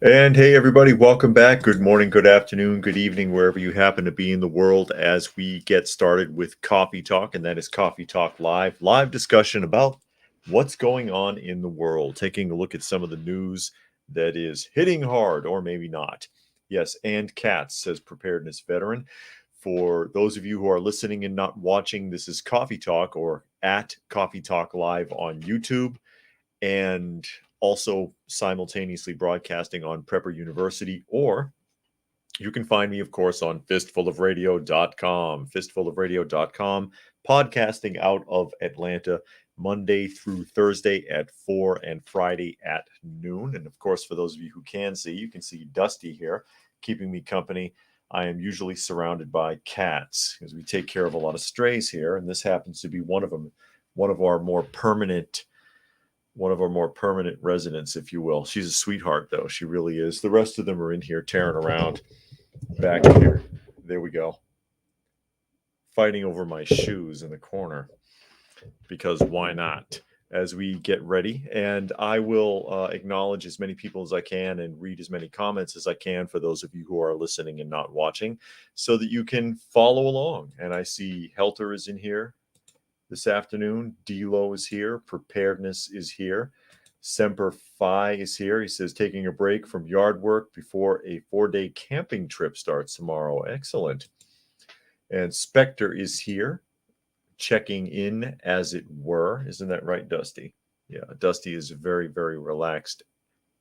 And hey, everybody, welcome back. Good morning, good afternoon, good evening, wherever you happen to be in the world as we get started with Coffee Talk, and that is Coffee Talk Live, live discussion about what's going on in the world, taking a look at some of the news that is hitting hard or maybe not. Yes, and Katz says preparedness veteran. For those of you who are listening and not watching, this is Coffee Talk or at Coffee Talk Live on YouTube and also simultaneously broadcasting on Prepper University, or you can find me, of course, on fistfulofradio.com, podcasting out of Atlanta Monday through Thursday at 4 and Friday at noon. And of course, for those of you who can see, you can see Dusty here keeping me company. I am usually surrounded by cats because we take care of a lot of strays here, and this happens to be one of them, one of our more permanent residents, if you will. She's a sweetheart, though. She really is. The rest of them are in here tearing around back here. There we go. Fighting over my shoes in the corner because why not? As we get ready, and I will acknowledge as many people as I can and read as many comments as I can for those of you who are listening and not watching so that you can follow along. And I see Helter is in here this afternoon. Delo is here. Preparedness is here. Semper Fi is here. He says taking a break from yard work before a 4-day camping trip starts tomorrow. Excellent. And Spectre is here, checking in as it were. Isn't that right, Dusty? Yeah, Dusty is a very, very relaxed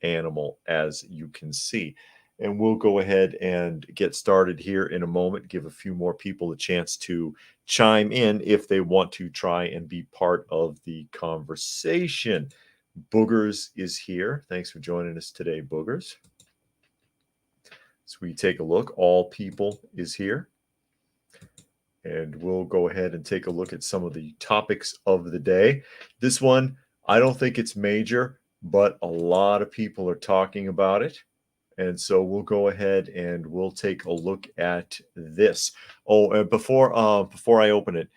animal, as you can see. And we'll go ahead and get started here in a moment, give a few more people a chance to chime in if they want to try and be part of the conversation. Boogers is here. Thanks for joining us today, Boogers. So we take a look. All People is here. And we'll go ahead and take a look at some of the topics of the day. This one, I don't think it's major, but a lot of people are talking about it. And so we'll go ahead and we'll take a look at this. Oh, and before I open it,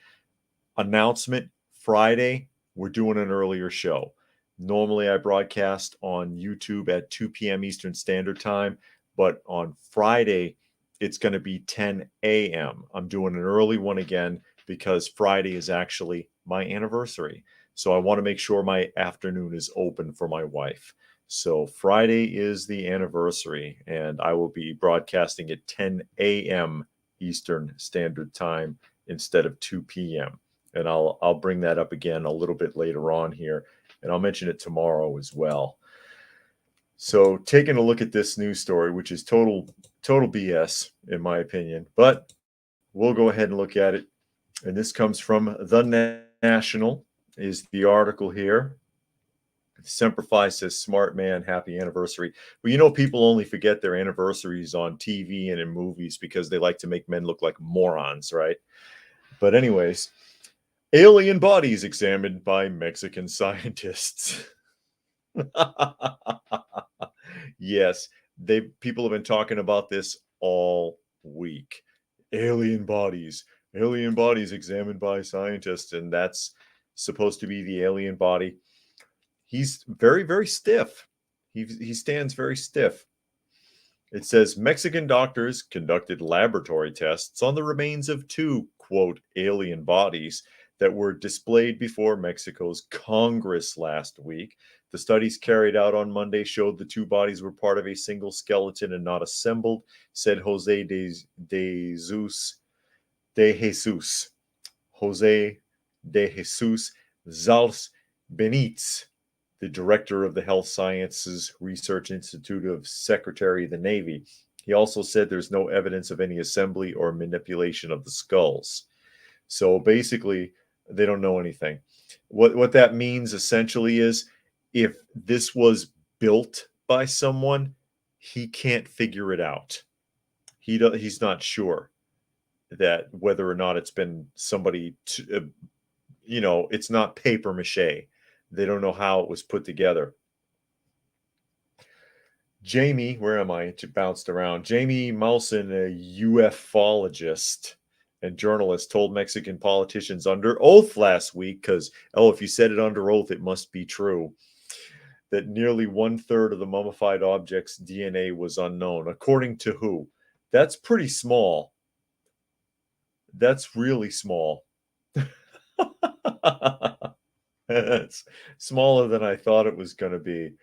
announcement: Friday, we're doing an earlier show. Normally, I broadcast on YouTube at 2 p.m. Eastern Standard Time, but on Friday, it's going to be 10 a.m. I'm doing an early one again because Friday is actually my anniversary. So I want to make sure my afternoon is open for my wife. So Friday is the anniversary, and I will be broadcasting at 10 a.m. Eastern Standard Time instead of 2 p.m. And I'll bring that up again a little bit later on here, and I'll mention it tomorrow as well. So taking a look at this news story, which is total BS in my opinion, but we'll go ahead and look at it. And this comes from The National, is the article here. Semper Fi says, smart man, happy anniversary. Well, you know, people only forget their anniversaries on TV and in movies because they like to make men look like morons, right? But anyways, alien bodies examined by Mexican scientists. Yes, people have been talking about this all week. Alien bodies examined by scientists, and that's supposed to be the alien body. He's very, very stiff. He stands very stiff. It says Mexican doctors conducted laboratory tests on the remains of two, quote, alien bodies that were displayed before Mexico's Congress last week. The studies carried out on Monday showed the two bodies were part of a single skeleton and not assembled, said Jose de Jesus Zals Benitez, the director of the Health Sciences Research Institute of Secretary of the Navy. He also said there's no evidence of any assembly or manipulation of the skulls. So basically, they don't know anything. What that means essentially is if this was built by someone, he can't figure it out. He's not sure that whether or not it's been somebody, it's not paper mache. They don't know how it was put together. Jamie, where am I? It bounced around. Jamie Maussan, a ufologist and journalist, told Mexican politicians under oath last week, because, if you said it under oath, it must be true, that nearly 1/3 of the mummified object's DNA was unknown. According to who? That's pretty small. That's really small. It's smaller than I thought it was going to be.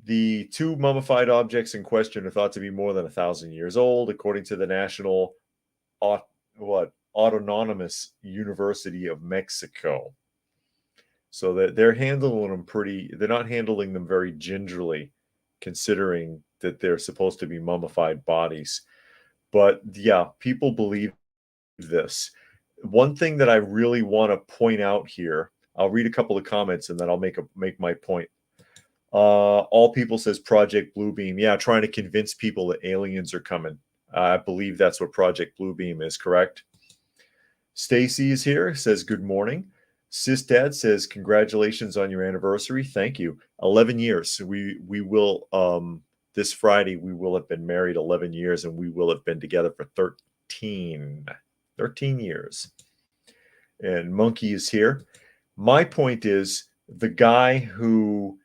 The two mummified objects in question are thought to be more than 1,000 years old, according to the National Autonomous University of Mexico. So that they're handling them they're not handling them very gingerly, considering that they're supposed to be mummified bodies. But yeah, people believe this. One thing that I really want to point out here, I'll read a couple of comments and then I'll make my point. All people says Project Bluebeam. Yeah, trying to convince people that aliens are coming. I believe that's what Project Bluebeam is, correct? Stacy is here, says good morning. Sis Dad says congratulations on your anniversary. Thank you. 11 years. We will this Friday we will have been married 11 years and we will have been together for 13 years. And Monkey is here. My point is the guy who,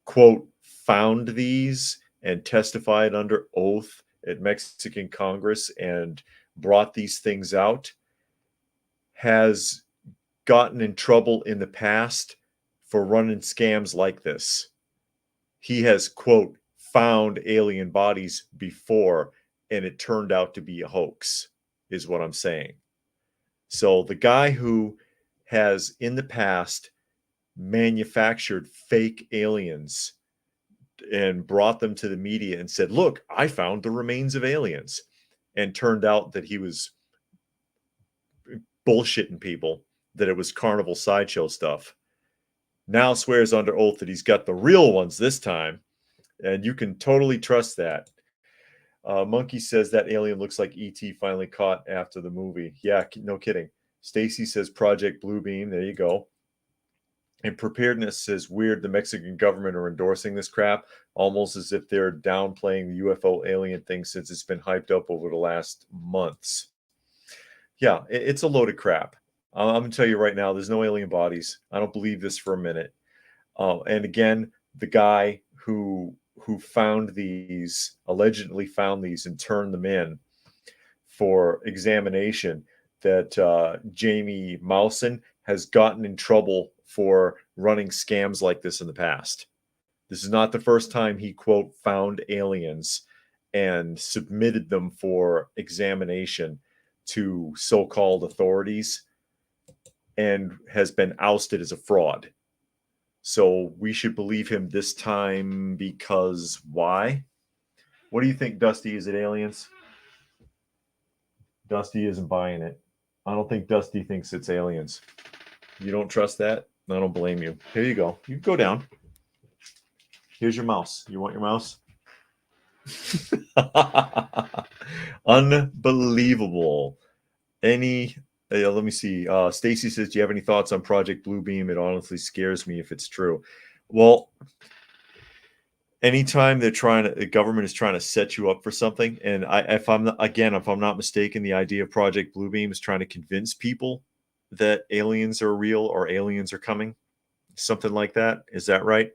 quote, found these and testified under oath at Mexican Congress and brought these things out has gotten in trouble in the past for running scams like this. He has, quote, found alien bodies before and it turned out to be a hoax, is what I'm saying. So the guy who has in the past manufactured fake aliens and brought them to the media and said, look, I found the remains of aliens, and turned out that he was bullshitting people, that it was carnival sideshow stuff, now swears under oath that he's got the real ones this time, and you can totally trust that. Monkey says that alien looks like E.T. finally caught after the movie. Yeah, no kidding. Stacy says Project Bluebeam. There you go. And Preparedness says weird the Mexican government are endorsing this crap, almost as if they're downplaying the UFO alien thing since it's been hyped up over the last months. Yeah, it's a load of crap. I'm going to tell you right now, there's no alien bodies. I don't believe this for a minute. And again, the guy who allegedly found these and turned them in for examination, that Jamie Mousen has gotten in trouble for running scams like this in the past. This is not the first time he, quote, found aliens and submitted them for examination to so-called authorities and has been ousted as a fraud. So we should believe him this time because why? What do you think, Dusty? Is it aliens? Dusty isn't buying it. I don't think Dusty thinks it's aliens. You don't trust that? I don't blame you. Here you go. You go down. Here's your mouse. You want your mouse? Unbelievable. Let me see. Stacy says, do you have any thoughts on Project Bluebeam? It honestly scares me if it's true. Well, anytime the government is trying to set you up for something, and if I'm not mistaken, the idea of Project Bluebeam is trying to convince people that aliens are real or aliens are coming, something like that. Is that right?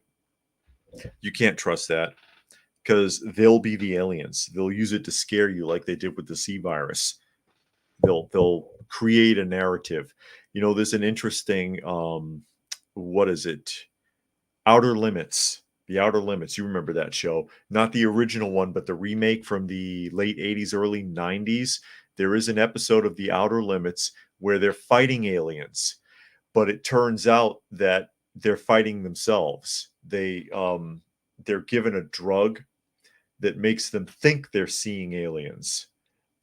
You can't trust that, because they'll be the aliens. They'll use it to scare you like they did with the C virus. They'll create a narrative. You know, there's an interesting what is it? Outer Limits. The Outer Limits. You remember that show? Not the original one, but the remake from the late 80s, early 90s. There is an episode of The Outer Limits where they're fighting aliens, but it turns out that they're fighting themselves. They're given a drug that makes them think they're seeing aliens,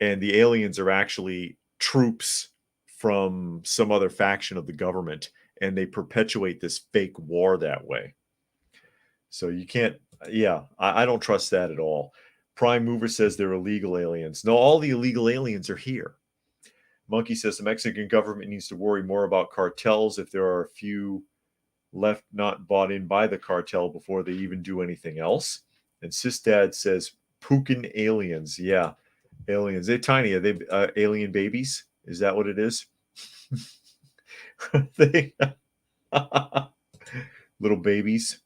and the aliens are actually troops from some other faction of the government, and they perpetuate this fake war that way. So you can't, I don't trust that at all. Prime Mover says they're illegal aliens. No, all the illegal aliens are here. Monkey says the Mexican government needs to worry more about cartels if there are a few left not bought in by the cartel before they even do anything else. And Sistad says Pukin aliens. Yeah, aliens. They're tiny. Are they alien babies? Is that what it is? Little babies.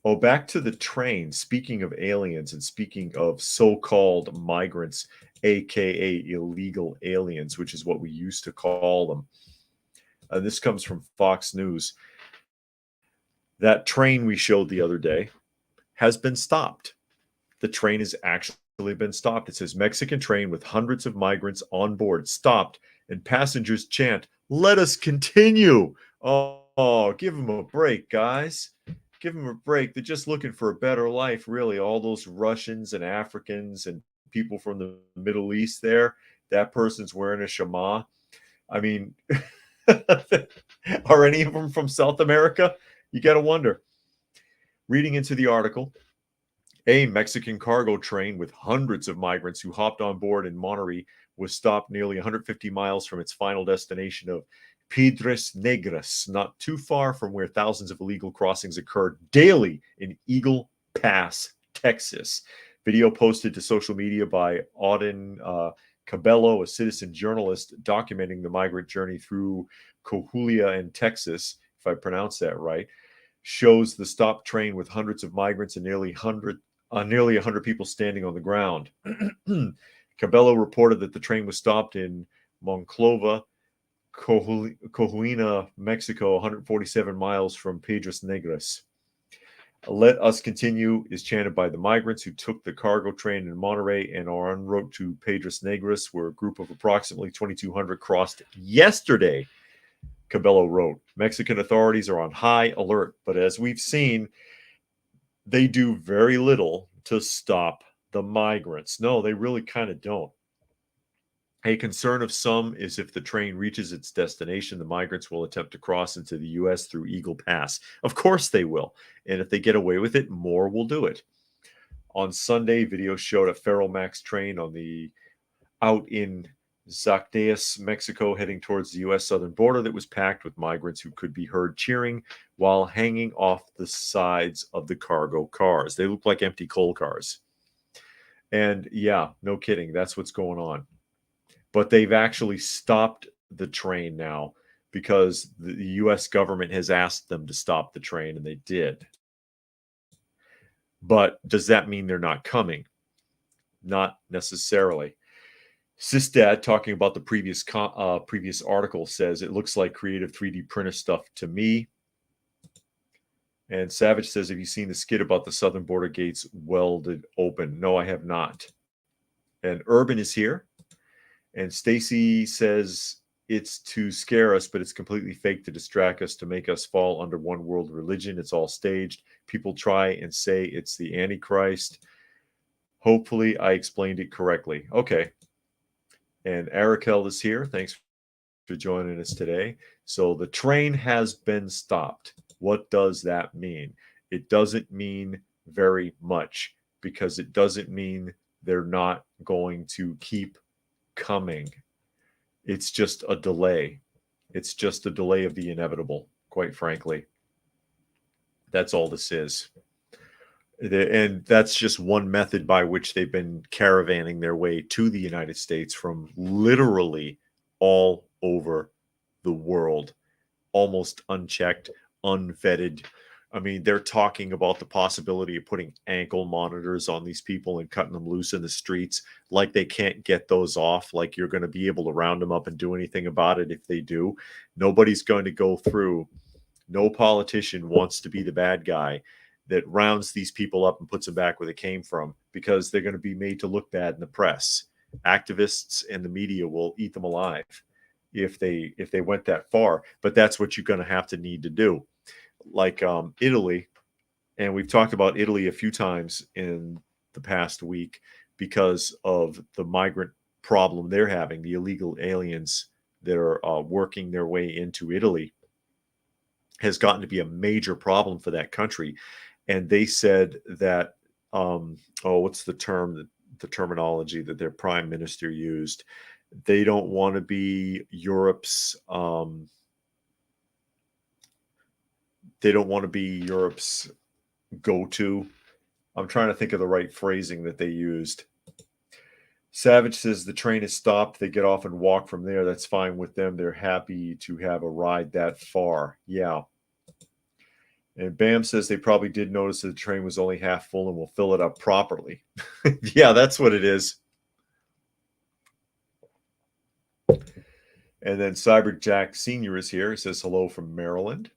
Oh, back to the train. Speaking of aliens and speaking of so-called migrants, aka illegal aliens, which is what we used to call them. This comes from Fox News. That train we showed the other day has been stopped. The train has actually been stopped. It says Mexican train with hundreds of migrants on board stopped, and passengers chant, "Let us continue." Oh, give them a break, guys. Give them a break. They're just looking for a better life, really. All those Russians and Africans and people from the Middle East there, that person's wearing a shema. I mean, are any of them from South America? You got to wonder. Reading into the article, a Mexican cargo train with hundreds of migrants who hopped on board in Monterrey was stopped nearly 150 miles from its final destination of Piedras Negras, not too far from where thousands of illegal crossings occurred daily in Eagle Pass, Texas. Video posted to social media by Auden Cabello, a citizen journalist documenting the migrant journey through Coahuila in Texas, if I pronounce that right, shows the stopped train with hundreds of migrants and nearly 100 people standing on the ground. Cabello reported that the train was stopped in Monclova, Coahuila, Mexico, 147 miles from Piedras Negras. "Let us continue" is chanted by the migrants who took the cargo train in Monterrey and are en route to Piedras Negras, where a group of approximately 2,200 crossed yesterday, Cabello wrote. Mexican authorities are on high alert, but as we've seen, they do very little to stop the migrants. No, they really kind of don't. A concern of some is if the train reaches its destination, the migrants will attempt to cross into the U.S. through Eagle Pass. Of course they will. And if they get away with it, more will do it. On Sunday, video showed a Ferromax train out in Zacatecas, Mexico, heading towards the U.S. southern border that was packed with migrants who could be heard cheering while hanging off the sides of the cargo cars. They look like empty coal cars. And yeah, no kidding. That's what's going on. But they've actually stopped the train now because the U.S. government has asked them to stop the train, and they did. But does that mean they're not coming? Not necessarily. Sistad, talking about the previous article, says it looks like creative 3D printer stuff to me. And Savage says, have you seen the skit about the southern border gates welded open? No, I have not. And Urban is here. And Stacy says it's to scare us, but it's completely fake to distract us, to make us fall under one world religion. It's all staged. People try and say it's the Antichrist. Hopefully I explained it correctly. Okay. And Arakel is here. Thanks for joining us today. So the train has been stopped. What does that mean? It doesn't mean very much, because it doesn't mean they're not going to keep coming. It's just a delay. It's just a delay of the inevitable, quite frankly. That's all this is. And that's just one method by which they've been caravanning their way to the United States from literally all over the world, almost unchecked, unvetted. I mean, they're talking about the possibility of putting ankle monitors on these people and cutting them loose in the streets, like they can't get those off, like you're going to be able to round them up and do anything about it if they do. Nobody's going to go through. No politician wants to be the bad guy that rounds these people up and puts them back where they came from, because they're going to be made to look bad in the press. Activists and the media will eat them alive if they went that far. But that's what you're going to need to do. Like Italy, and we've talked about Italy a few times in the past week because of the migrant problem they're having, the illegal aliens that are working their way into Italy has gotten to be a major problem for that country. And they said that, what's the term, the terminology that their prime minister used? They don't want to be Europe's, go-to. I'm trying to think of the right phrasing that they used. Savage says the train is stopped. They get off and walk from there. That's fine with them. They're happy to have a ride that far. Yeah. And Bam says they probably did notice that the train was only half full and will fill it up properly. Yeah, that's what it is. And then Cyberjack Sr. is here. He says hello from Maryland.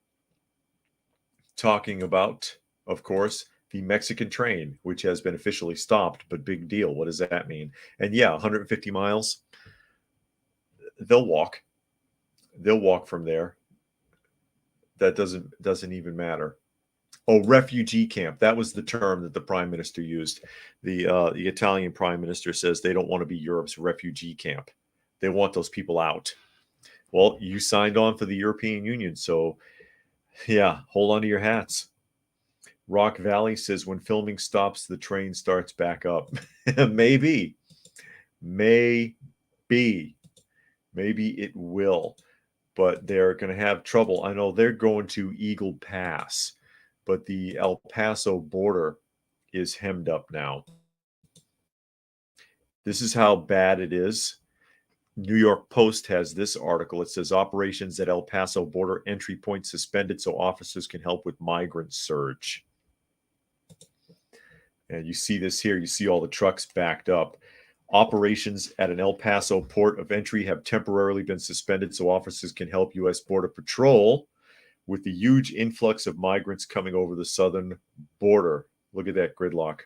Talking about, of course, the Mexican train, which has been officially stopped, but big deal. What does that mean? And yeah, 150 miles. They'll walk. They'll walk from there. That doesn't even matter. Oh, refugee camp. That was the term that the prime minister used. The Italian prime minister says they don't want to be Europe's refugee camp. They want those people out. Well, you signed on for the European Union, so yeah, hold on to your hats. Rock Valley says when filming stops, the train starts back up. Maybe. Maybe it will, but they're going to have trouble. I know they're going to Eagle Pass, but the El Paso border is hemmed up now. This is how bad it is. New York Post has this article. It says operations at El Paso border entry point suspended so officers can help with migrant surge. And you see this here. You see all the trucks backed up. Operations at an El Paso port of entry have temporarily been suspended so officers can help U.S. Border Patrol with the huge influx of migrants coming over the southern border. Look at that gridlock.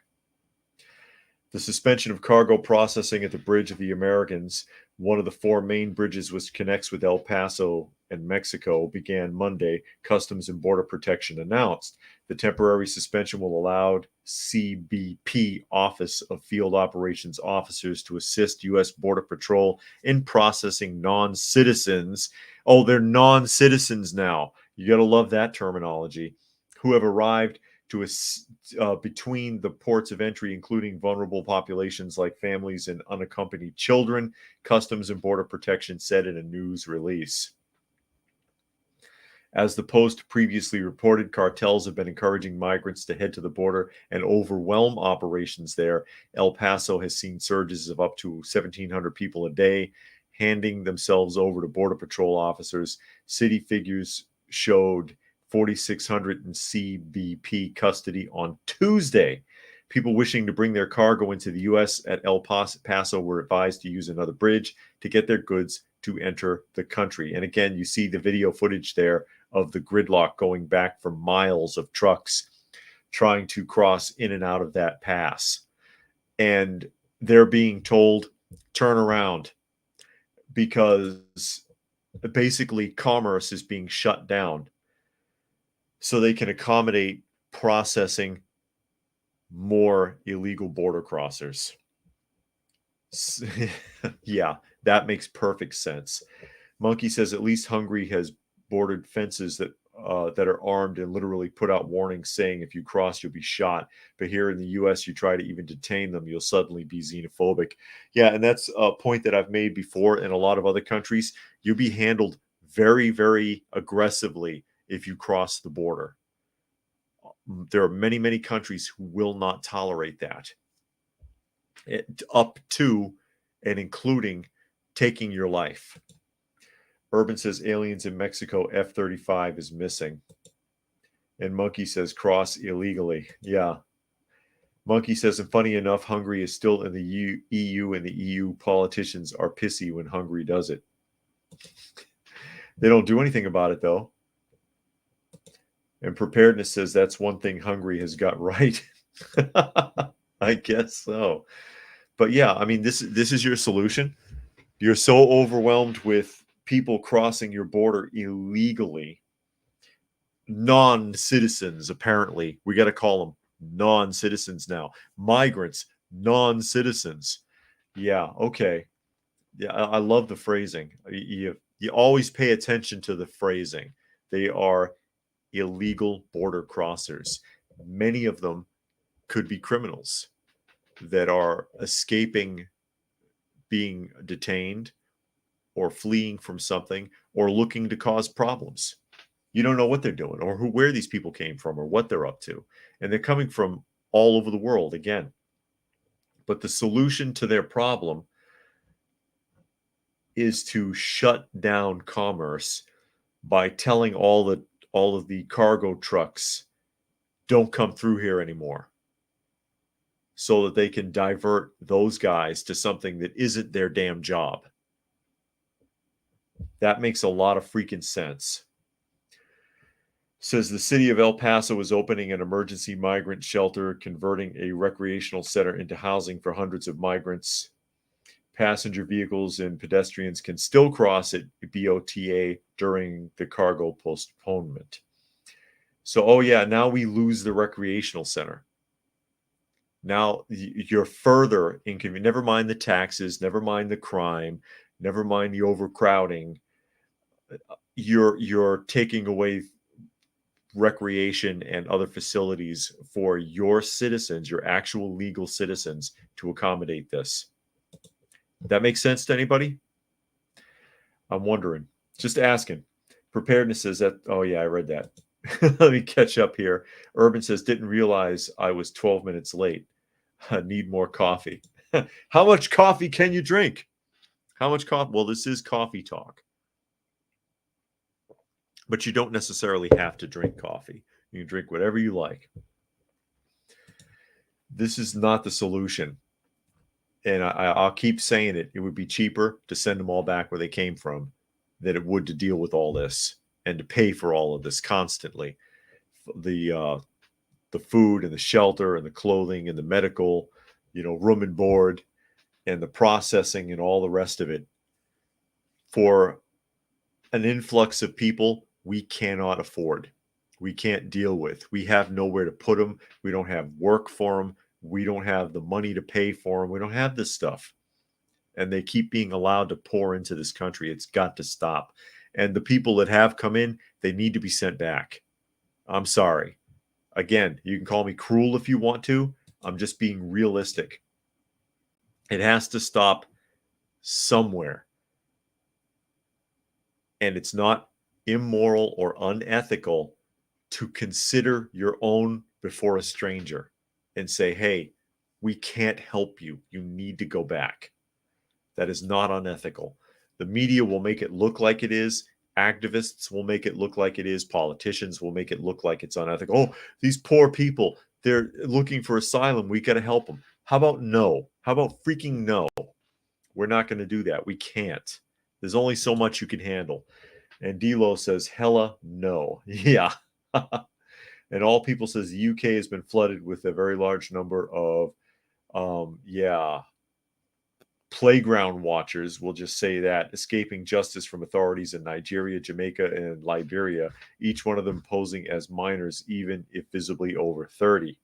The suspension of cargo processing at the Bridge of the Americans, one of the four main bridges which connects with El Paso and Mexico, began Monday, Customs and Border Protection announced. The temporary suspension will allow CBP Office of Field Operations officers to assist U.S. Border Patrol in processing non-citizens. Oh, they're non-citizens now. You got to love that terminology. Who have arrived between the ports of entry, including vulnerable populations like families and unaccompanied children, Customs and Border Protection said in a news release. As the Post previously reported, cartels have been encouraging migrants to head to the border and overwhelm operations there. El Paso has seen surges of up to 1,700 people a day handing themselves over to Border Patrol officers. City figures showed 4,600 in CBP custody on Tuesday. People wishing to bring their cargo into the U.S. at El Paso were advised to use another bridge to get their goods to enter the country. And again, you see the video footage there of the gridlock going back for miles of trucks trying to cross in and out of that pass. And they're being told, turn around, because basically commerce is being shut down so they can accommodate processing more illegal border crossers. Yeah, that makes perfect sense. Monkey says at least Hungary has bordered fences that are armed and literally put out warnings saying if you cross, you'll be shot. But here in the U.S., you try to even detain them, you'll suddenly be xenophobic. Yeah, and that's a point that I've made before. In a lot of other countries, you'll be handled very, very aggressively if you cross the border. There are many, many countries who will not tolerate that. Up to and including taking your life. Urban says aliens in Mexico, F-35 is missing. And Monkey says cross illegally. Yeah. Monkey says, and funny enough, Hungary is still in the EU, and the EU politicians are pissy when Hungary does it. They don't do anything about it, though. And Preparedness says that's one thing Hungary has got right. I guess so. But yeah, I mean, this is your solution. You're so overwhelmed with people crossing your border illegally. Non-citizens, apparently. We got to call them non-citizens now. Migrants, non-citizens. Yeah, okay. Yeah, I love the phrasing. You always pay attention to the phrasing. They are illegal border crossers. Many of them could be criminals that are escaping being detained or fleeing from something or looking to cause problems. You don't know what they're doing or where these people came from or what they're up to. And they're coming from all over the world again. But the solution to their problem is to shut down commerce by telling all of the cargo trucks don't come through here anymore, so that they can divert those guys to something that isn't their damn job. That makes a lot of freaking sense. Says the city of El Paso is opening an emergency migrant shelter, converting a recreational center into housing for hundreds of migrants. Passenger vehicles and pedestrians can still cross at BOTA during the cargo postponement. So, oh yeah, now we lose the recreational center. Now you're further inconvenient. Never mind the taxes, never mind the crime, never mind the overcrowding. You're taking away recreation and other facilities for your citizens, your actual legal citizens, to accommodate this. That makes sense to anybody? I'm wondering. Just asking. Preparedness says that. Oh, yeah, I read that. Let me catch up here. Urban says, didn't realize I was 12 minutes late. I need more coffee. How much coffee can you drink? How much coffee? Well, this is coffee talk. But you don't necessarily have to drink coffee. You can drink whatever you like. This is not the solution. And I'll keep saying it. It would be cheaper to send them all back where they came from than it would to deal with all this and to pay for all of this constantly. The food and the shelter and the clothing and the medical, room and board and the processing and all the rest of it for an influx of people we cannot afford. We can't deal with. We have nowhere to put them. We don't have work for them. We don't have the money to pay for them. We don't have this stuff. And they keep being allowed to pour into this country. It's got to stop. And the people that have come in, they need to be sent back. I'm sorry. Again, you can call me cruel if you want to. I'm just being realistic. It has to stop somewhere. And it's not immoral or unethical to consider your own before a stranger and say, hey, we can't help you. You need to go back. That is not unethical. The media will make it look like it is. Activists will make it look like it is. Politicians will make it look like it's unethical. Oh, these poor people, they're looking for asylum. We got to help them. How about no? How about freaking no? We're not going to do that. We can't. There's only so much you can handle. And Delo says, hella no. Yeah. And All People says the UK has been flooded with a very large number of, playground watchers, we'll just say that, escaping justice from authorities in Nigeria, Jamaica, and Liberia, each one of them posing as minors, even if visibly over 30.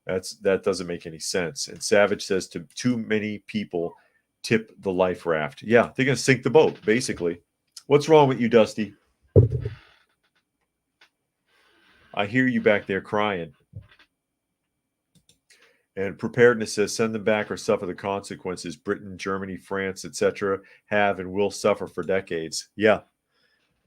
That doesn't make any sense. And Savage says too many people tip the life raft. Yeah, they're going to sink the boat, basically. What's wrong with you, Dusty? I hear you back there crying. And Preparedness says, send them back or suffer the consequences. Britain, Germany, France, etc. have and will suffer for decades. Yeah,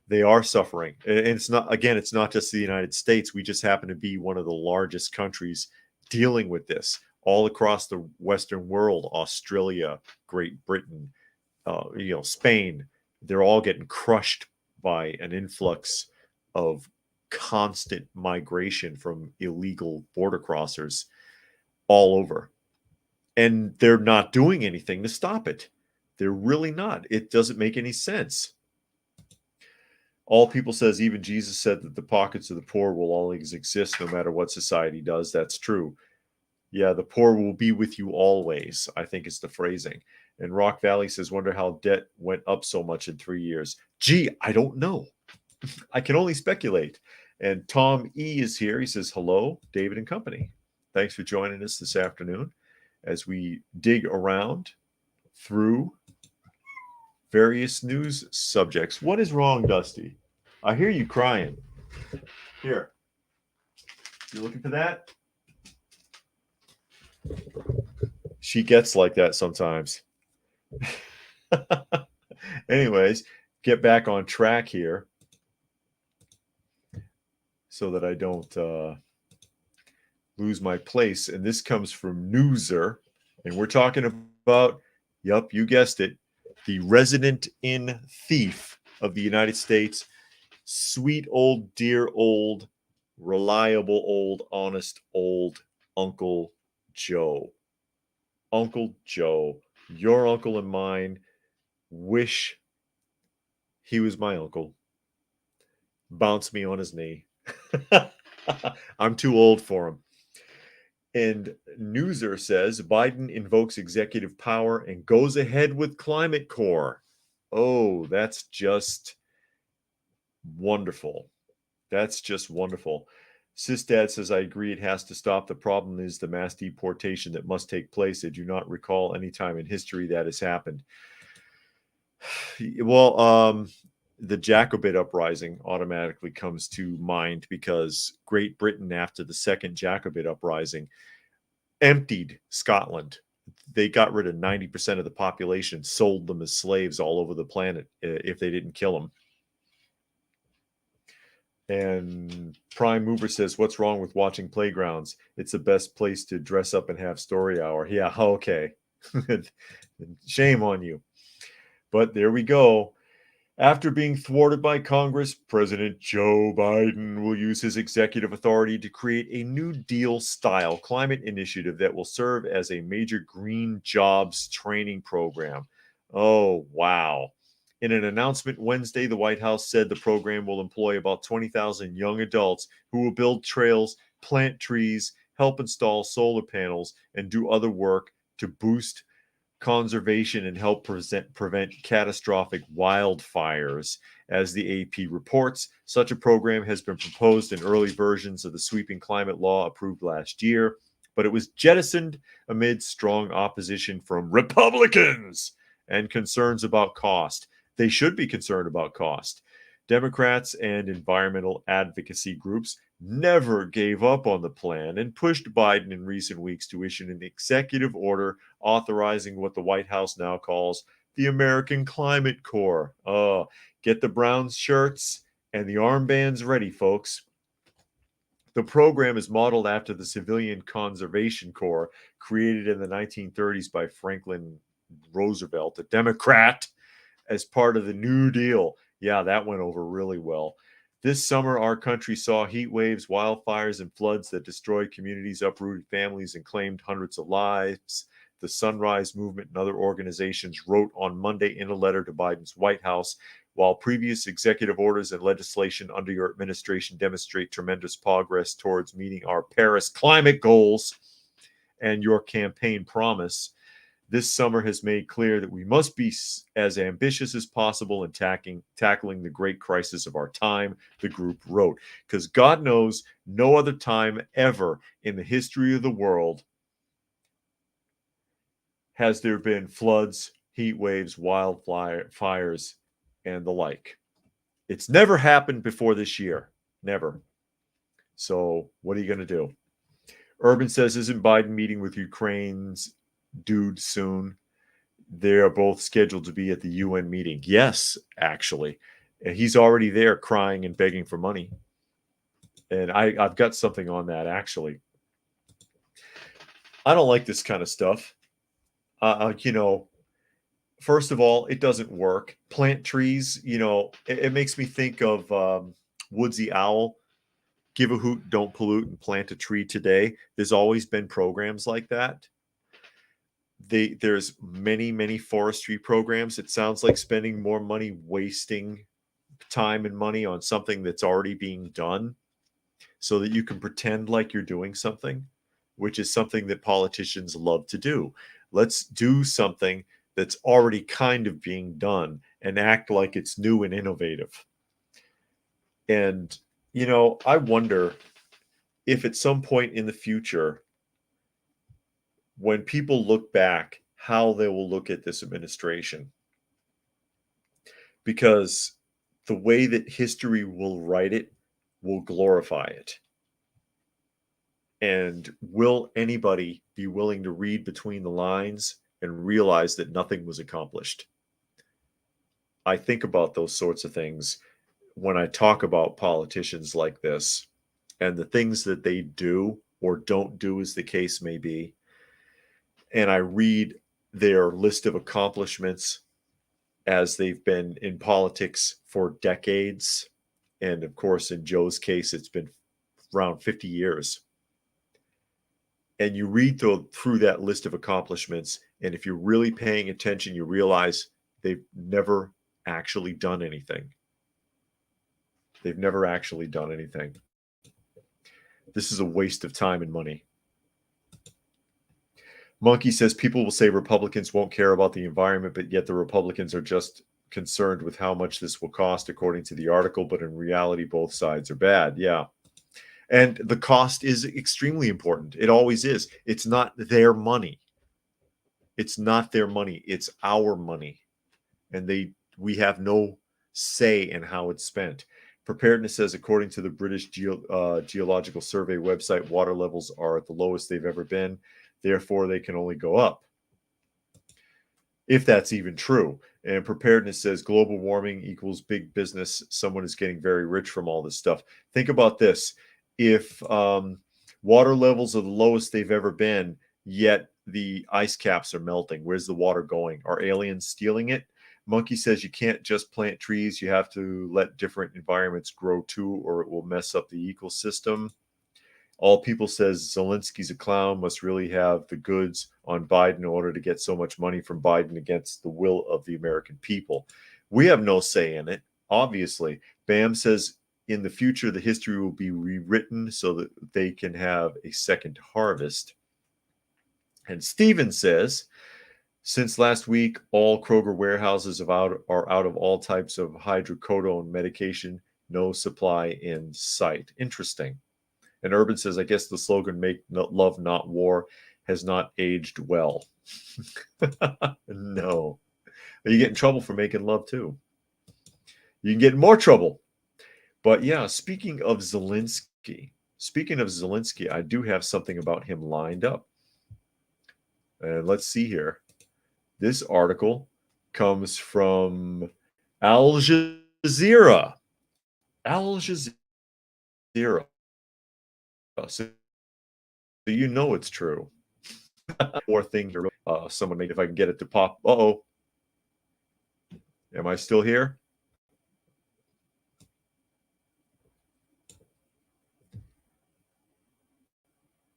they are suffering. And it's not just the United States. We just happen to be one of the largest countries dealing with this all across the Western world. Australia, Great Britain, Spain. They're all getting crushed by an influx of constant migration from illegal border crossers all over. And they're not doing anything to stop it. They're really not. It doesn't make any sense. All People says, even Jesus said that the pockets of the poor will always exist no matter what society does. That's true. Yeah, the poor will be with you always, I think is the phrasing. And Rock Valley says, wonder how debt went up so much in 3 years. Gee, I don't know. I can only speculate. And Tom E is here. He says, hello, David and company. Thanks for joining us this afternoon as we dig around through various news subjects. What is wrong, Dusty? I hear you crying. Here. You looking for that? She gets like that sometimes. Anyways, get back on track here so that I don't lose my place. And this comes from Newser. And we're talking about, yep, you guessed it, the resident inn thief of the United States. Sweet old, dear old reliable, old, honest, old Uncle Joe. Uncle Joe, your uncle and mine, wish he was my uncle. Bounce me on his knee. I'm too old for him. And Newser says Biden invokes executive power and goes ahead with climate core. Oh, that's just wonderful. That's just wonderful. Sistad says, I agree it has to stop. The problem is the mass deportation that must take place. I do not recall any time in history that has happened. Well, the Jacobite uprising automatically comes to mind because Great Britain, after the second Jacobite uprising, emptied Scotland. They got rid of 90% of the population, sold them as slaves all over the planet if they didn't kill them. And Prime Mover says, what's wrong with watching Playgrounds? It's the best place to dress up and have story hour. Yeah, okay. Shame on you. But there we go. After being thwarted by Congress, President Joe Biden will use his executive authority to create a New Deal-style climate initiative that will serve as a major green jobs training program. Oh, wow. In an announcement Wednesday, the White House said the program will employ about 20,000 young adults who will build trails, plant trees, help install solar panels, and do other work to boost conservation and help prevent catastrophic wildfires. As the AP reports, such a program has been proposed in early versions of the sweeping climate law approved last year, but it was jettisoned amid strong opposition from Republicans and concerns about cost. They should be concerned about cost. Democrats and environmental advocacy groups never gave up on the plan and pushed Biden in recent weeks to issue an executive order authorizing what the White House now calls the American Climate Corps. Get the brown shirts and the armbands ready, folks. The program is modeled after the Civilian Conservation Corps created in the 1930s by Franklin Roosevelt, a Democrat, as part of the New Deal. Yeah, that went over really well. This summer, our country saw heat waves, wildfires, and floods that destroyed communities, uprooted families, and claimed hundreds of lives. The Sunrise Movement and other organizations wrote on Monday in a letter to Biden's White House, while previous executive orders and legislation under your administration demonstrate tremendous progress towards meeting our Paris climate goals and your campaign promise, this summer has made clear that we must be as ambitious as possible in tackling the great crisis of our time, the group wrote. Because God knows no other time ever in the history of the world has there been floods, heat waves, wildfires, and the like. It's never happened before this year. Never. So what are you going to do? Urban says, isn't Biden meeting with Ukraine's dude soon? They are both scheduled to be at the UN meeting. Yes, actually. And he's already there crying and begging for money. And I've got something on that, actually. I don't like this kind of stuff. First of all, it doesn't work. Plant trees, it makes me think of Woodsy Owl. Give a hoot, don't pollute, and plant a tree today. There's always been programs like that. There's many forestry programs. It sounds like spending more money wasting time and money on something that's already being done so that you can pretend like you're doing something, which is something that politicians love to do. Let's do something that's already kind of being done and act like it's new and innovative. And, I wonder if at some point in the future, when people look back, how they will look at this administration. Because the way that history will write it will glorify it. And will anybody be willing to read between the lines and realize that nothing was accomplished? I think about those sorts of things when I talk about politicians like this and the things that they do or don't do, as the case may be. And I read their list of accomplishments as they've been in politics for decades. And of course, in Joe's case, it's been around 50 years. And you read through that list of accomplishments, and if you're really paying attention, you realize they've never actually done anything. They've never actually done anything. This is a waste of time and money. Monkey says people will say Republicans won't care about the environment, but yet the Republicans are just concerned with how much this will cost, according to the article. But in reality, both sides are bad. Yeah. And the cost is extremely important. It always is. It's not their money. It's not their money. It's our money. And we have no say in how it's spent. Preparedness says, according to the British Geological Survey website, water levels are at the lowest they've ever been. Therefore, they can only go up. If that's even true. And preparedness says global warming equals big business. Someone is getting very rich from all this stuff. Think about this. If water levels are the lowest they've ever been, yet the ice caps are melting, where's the water going? Are aliens stealing it? Monkey says you can't just plant trees. You have to let different environments grow too, or it will mess up the ecosystem. All People says Zelensky's a clown, must really have the goods on Biden in order to get so much money from Biden against the will of the American people. We have no say in it, obviously. Bam says in the future, the history will be rewritten so that they can have a second harvest. And Steven says, since last week, all Kroger warehouses are out of all types of hydrocodone medication, no supply in sight. Interesting. And Urban says, I guess the slogan, make love, not war, has not aged well. No. You get in trouble for making love, too. You can get in more trouble. But yeah, speaking of Zelensky, I do have something about him lined up. And let's see here. This article comes from Al Jazeera. Al Jazeera. So you know it's true. Or thing here. Someone made, if I can get it to pop. Uh-oh. Am I still here?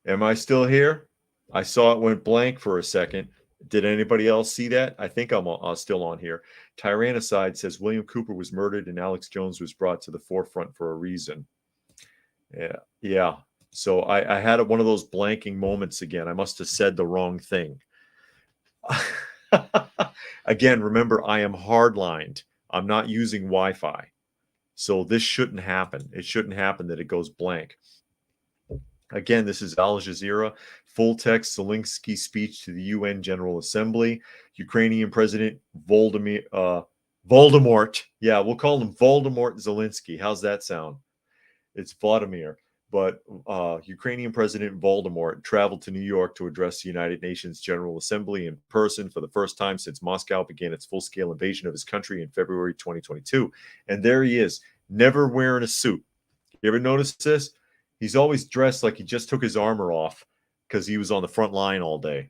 Am I still here? I saw it went blank for a second. Did anybody else see that? I think I'm still on here. Tyrannicide says William Cooper was murdered and Alex Jones was brought to the forefront for a reason. Yeah. So I had one of those blanking moments again. I must have said the wrong thing. Again, remember, I am hardlined. I'm not using Wi-Fi. So this shouldn't happen. It shouldn't happen that it goes blank. Again, this is Al Jazeera. Full text Zelensky speech to the UN General Assembly. Ukrainian President Voldemort. Yeah, we'll call him Voldemort Zelensky. How's that sound? It's Vladimir. But Ukrainian President Voldemort traveled to New York to address the United Nations General Assembly in person for the first time since Moscow began its full-scale invasion of his country in February 2022. And there he is, never wearing a suit. You ever notice this? He's always dressed like he just took his armor off because he was on the front line all day.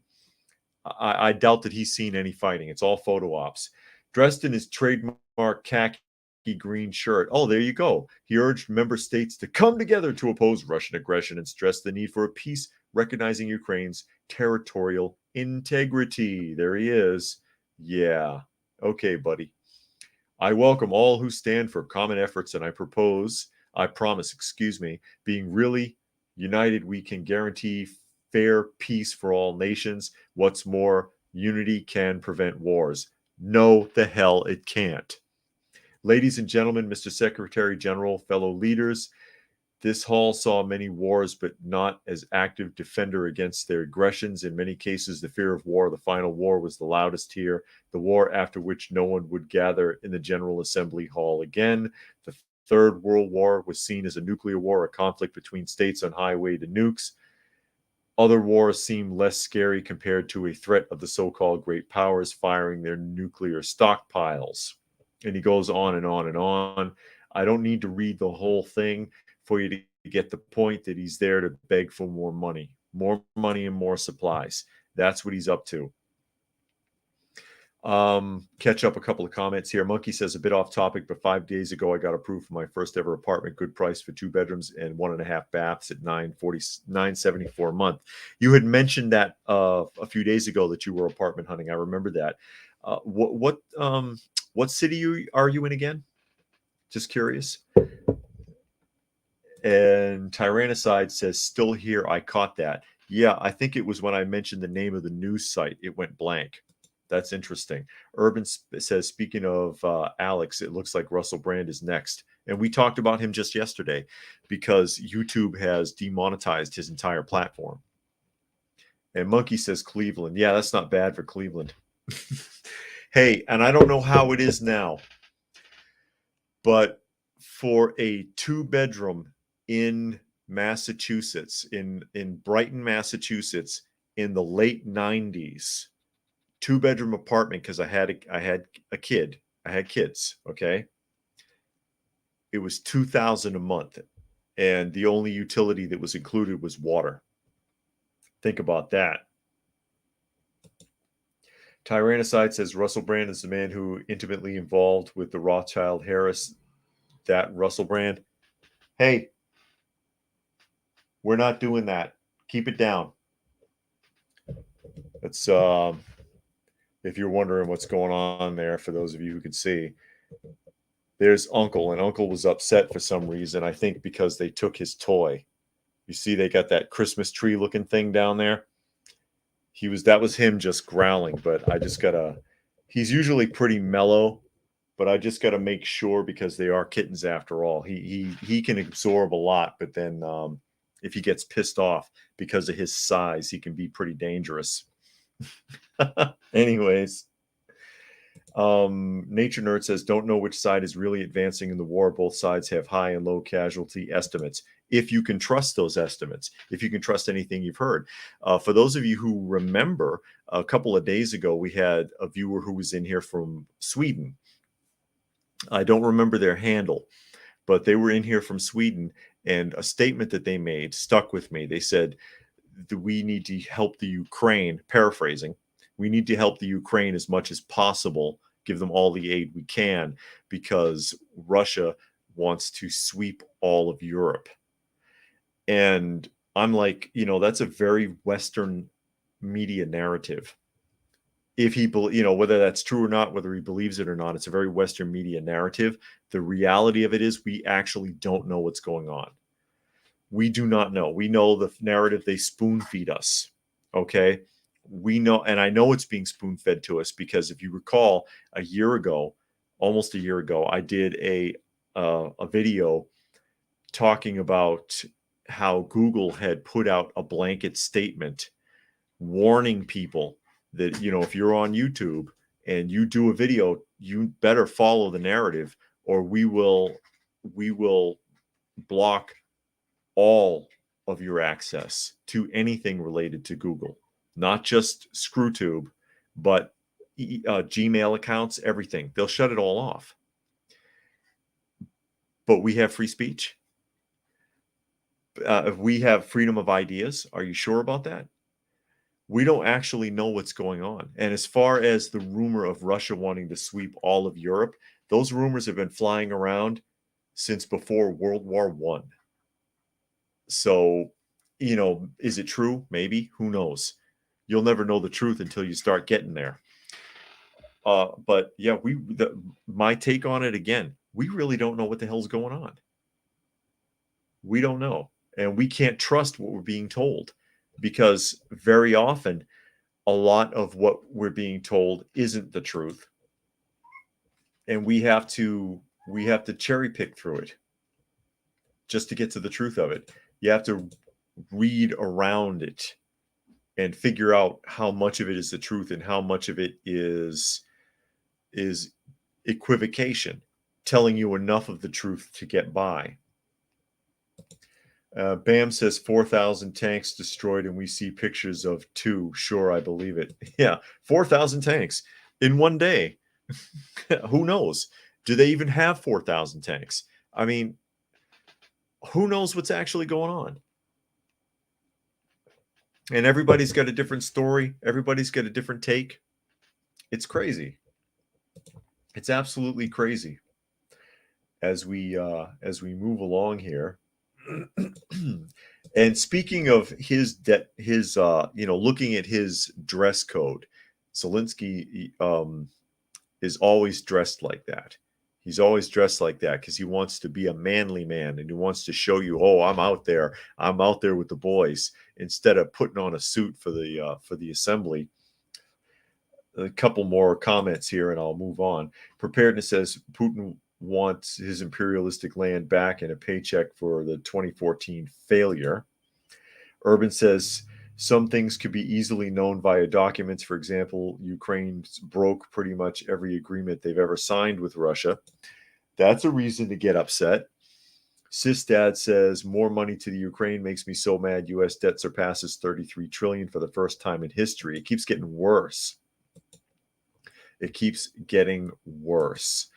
I doubt that he's seen any fighting. It's all photo ops. Dressed in his trademark khaki green shirt. Oh, there you go. He urged member states to come together to oppose Russian aggression and stressed the need for a peace recognizing Ukraine's territorial integrity. There he is. Yeah. Okay, buddy. I welcome all who stand for common efforts, and I promise, being really united, we can guarantee fair peace for all nations. What's more, unity can prevent wars. No, the hell it can't. Ladies and gentlemen, Mr. Secretary General, fellow leaders, this hall saw many wars, but not as active defender against their aggressions. In many cases, the fear of war, the final war, was the loudest here, the war after which no one would gather in the General Assembly Hall again. The Third World War was seen as a nuclear war, a conflict between states on highway to nukes. Other wars seem less scary compared to a threat of the so-called great powers firing their nuclear stockpiles. And he goes on and on and on. I don't need to read the whole thing for you to get the point that he's there to beg for more money and more supplies. That's what he's up to. Catch up a couple of comments here. Monkey says, a bit off topic, but 5 days ago I got approved for my first ever apartment. Good price for 2 bedrooms and 1.5 baths at $974 a month. You had mentioned that a few days ago that you were apartment hunting. I remember that. What city are you in again? Just curious. And Tyrannicide says, still here. I caught that. Yeah, I think it was when I mentioned the name of the news site. It went blank. That's interesting. Urban says, speaking of Alex, it looks like Russell Brand is next. And we talked about him just yesterday because YouTube has demonetized his entire platform. And Monkey says Cleveland. Yeah, that's not bad for Cleveland. Hey, and I don't know how it is now, but for a 2-bedroom in Massachusetts, in Brighton, Massachusetts, in the late 90s, 2-bedroom apartment, because I had a kid. I had kids, okay? It was $2,000 a month, and the only utility that was included was water. Think about that. Tyrannicide says Russell Brand is the man who intimately involved with the Rothschild Harris. That Russell Brand. Hey, we're not doing that. Keep it down. It's if you're wondering what's going on there, for those of you who can see, there's Uncle, and Uncle was upset for some reason. I think because they took his toy. You see, they got that Christmas tree looking thing down there. That was him just growling, but I just gotta. He's usually pretty mellow, but I just got to make sure because they are kittens after all. He can absorb a lot, but then if he gets pissed off because of his size, he can be pretty dangerous. Anyways, Nature Nerd says, don't know which side is really advancing in the war. Both sides have high and low casualty estimates. If you can trust those estimates, if you can trust anything you've heard. For those of you who remember, a couple of days ago, we had a viewer who was in here from Sweden. I don't remember their handle, but they were in here from Sweden, and a statement that they made stuck with me. They said, we need to help the Ukraine, paraphrasing, we need to help the Ukraine as much as possible, give them all the aid we can, because Russia wants to sweep all of Europe. And I'm like, that's a very Western media narrative. If he, whether that's true or not, whether he believes it or not, it's a very Western media narrative. The reality of it is we actually don't know what's going on. We do not know. We know the narrative they spoon feed us. Okay. We know, and I know it's being spoon fed to us because if you recall, almost a year ago, I did a video talking about how Google had put out a blanket statement warning people that, if you're on YouTube and you do a video, you better follow the narrative or we will block all of your access to anything related to Google, not just ScrewTube, but Gmail accounts, everything. They'll shut it all off. But we have free speech. We have freedom of ideas. Are you sure about that? We don't actually know what's going on. And as far as the rumor of Russia wanting to sweep all of Europe, those rumors have been flying around since before World War I. So, is it true? Maybe. Who knows? You'll never know the truth until you start getting there. But yeah, my take on it again, we really don't know what the hell's going on. We don't know. And we can't trust what we're being told because very often a lot of what we're being told isn't the truth. And we have to cherry pick through it just to get to the truth of it. You have to read around it and figure out how much of it is the truth and how much of it is equivocation, telling you enough of the truth to get by. Bam says 4,000 tanks destroyed, and we see pictures of 2. Sure, I believe it. Yeah, 4,000 tanks in one day. Who knows? Do they even have 4,000 tanks? I mean, who knows what's actually going on? And everybody's got a different story. Everybody's got a different take. It's crazy. It's absolutely crazy. As we move along here. And speaking of looking at his dress code, Zelensky is always dressed like that. He's always dressed like that because he wants to be a manly man and he wants to show you, oh, I'm out there with the boys, instead of putting on a suit for the assembly. A couple more comments here and I'll move on. Preparedness says Putin wants his imperialistic land back and a paycheck for the 2014 failure. Urban says some things could be easily known via documents. For example, Ukraine's broke pretty much every agreement they've ever signed with Russia. That's a reason to get upset. Sistad says more money to the Ukraine makes me so mad. U.S. debt surpasses 33 trillion for the first time in history. It keeps getting worse. It keeps getting worse.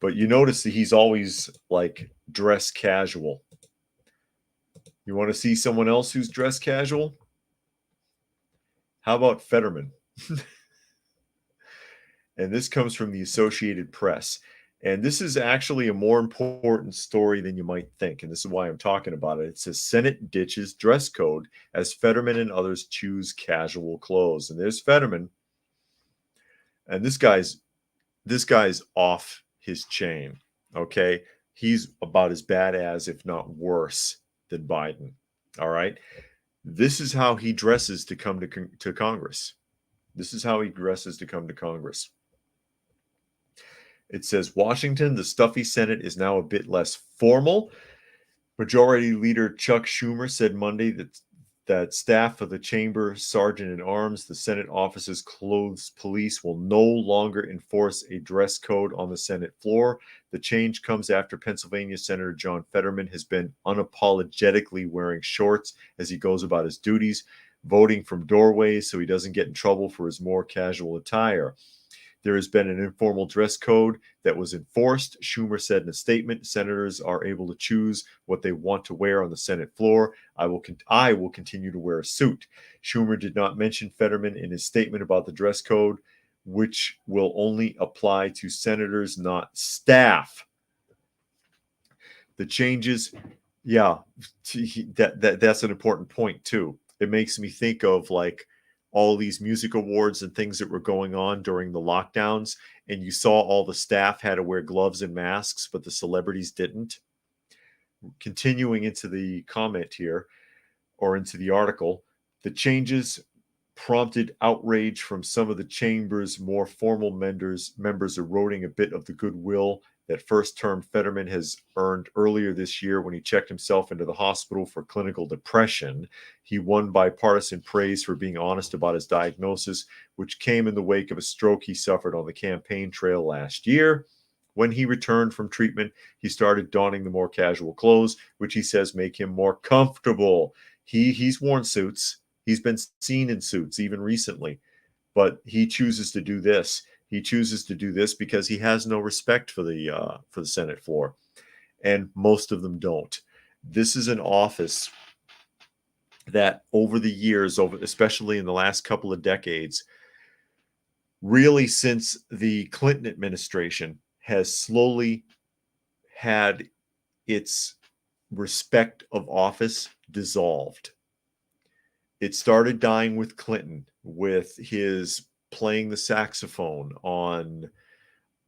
But you notice that he's always like dress casual. You want to see someone else who's dress casual? How about Fetterman? And this comes from the Associated Press. And this is actually a more important story than you might think. And this is why I'm talking about it. It says Senate ditches dress code as Fetterman and others choose casual clothes. And there's Fetterman. And this guy's off his chain. Okay. He's about as bad as, if not worse, than Biden. All right. This is how he dresses to come to Congress. This is how he dresses to come to Congress. It says Washington, the stuffy Senate is now a bit less formal. Majority Leader Chuck Schumer said Monday that staff of the chamber, sergeant at arms, the Senate office's clothes police will no longer enforce a dress code on the Senate floor. The change comes after Pennsylvania Senator John Fetterman has been unapologetically wearing shorts as he goes about his duties, voting from doorways so he doesn't get in trouble for his more casual attire. There has been an informal dress code that was enforced. Schumer said in a statement, senators are able to choose what they want to wear on the Senate floor. I will continue to wear a suit. Schumer did not mention Fetterman in his statement about the dress code, which will only apply to senators, not staff. The changes, that's an important point too. It makes me think of like all these music awards and things that were going on during the lockdowns, and you saw all the staff had to wear gloves and masks, but the celebrities didn't. Continuing into the comment here, or into the article, the changes prompted outrage from some of the chamber's more formal members eroding a bit of the goodwill that first-term Fetterman has earned earlier this year when he checked himself into the hospital for clinical depression. He won bipartisan praise for being honest about his diagnosis, which came in the wake of a stroke he suffered on the campaign trail last year. When he returned from treatment, he started donning the more casual clothes, which he says make him more comfortable. He's worn suits. He's been seen in suits even recently, but he chooses to do this. He chooses to do this because he has no respect for the Senate floor, and most of them don't. This is an office that over the years, especially in the last couple of decades, really since the Clinton administration, has slowly had its respect of office dissolved. It started dying with Clinton, with his playing the saxophone on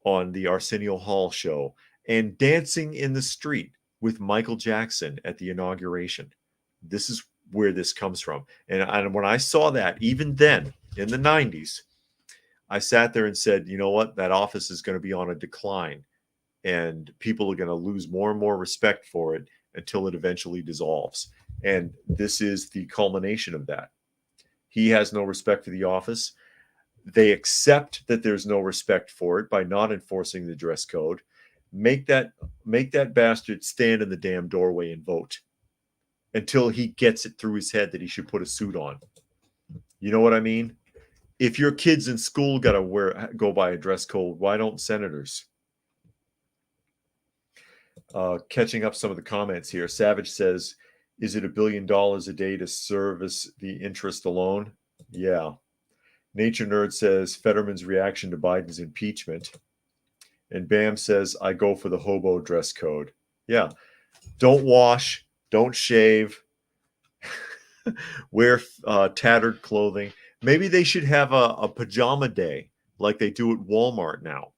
the Arsenio Hall show and dancing in the street with Michael Jackson at the inauguration. This is where this comes from. And when I saw that, even then in the 90s, I sat there and said, you know what? That office is going to be on a decline, and people are going to lose more and more respect for it until it eventually dissolves. And this is the culmination of that. He has no respect for the office. They accept that there's no respect for it by not enforcing the dress code. Make that bastard stand in the damn doorway and vote until he gets it through his head that he should put a suit on. You know what I mean? If your kids in school got to go by a dress code, why don't senators? Catching up some of the comments here. Savage says, is it $1 billion a day to service the interest alone? Yeah. Nature Nerd says Fetterman's reaction to Biden's impeachment. And Bam says, I go for the hobo dress code. Yeah. Don't wash. Don't shave. Wear tattered clothing. Maybe they should have a pajama day like they do at Walmart now.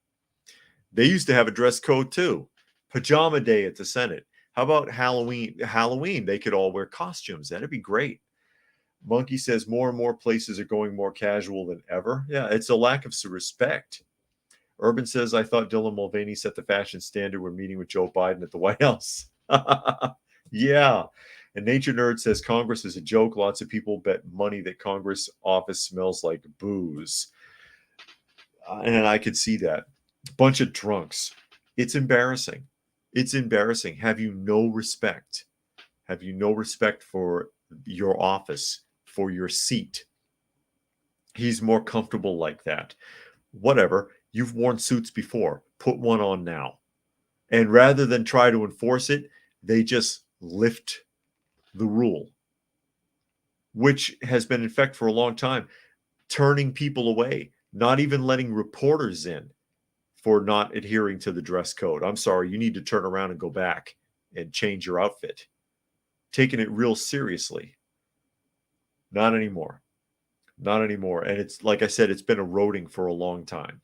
They used to have a dress code too. Pajama day at the Senate. How about Halloween? Halloween, they could all wear costumes. That'd be great. Monkey says more and more places are going more casual than ever. Yeah, it's a lack of respect. Urban says, I thought Dylan Mulvaney set the fashion standard when meeting with Joe Biden at the White House. Yeah. And Nature Nerd says Congress is a joke. Lots of people bet money that Congress office smells like booze. And I could see that. Bunch of drunks. It's embarrassing. It's embarrassing. Have you no respect? Have you no respect for your office, for your seat? He's more comfortable like that. Whatever. You've worn suits before. Put one on now. And rather than try to enforce it, they just lift the rule, which has been in effect for a long time, turning people away, not even letting reporters in for not adhering to the dress code. I'm sorry, you need to turn around and go back and change your outfit. Taking it real seriously. Not anymore. Not anymore. And it's like I said, it's been eroding for a long time.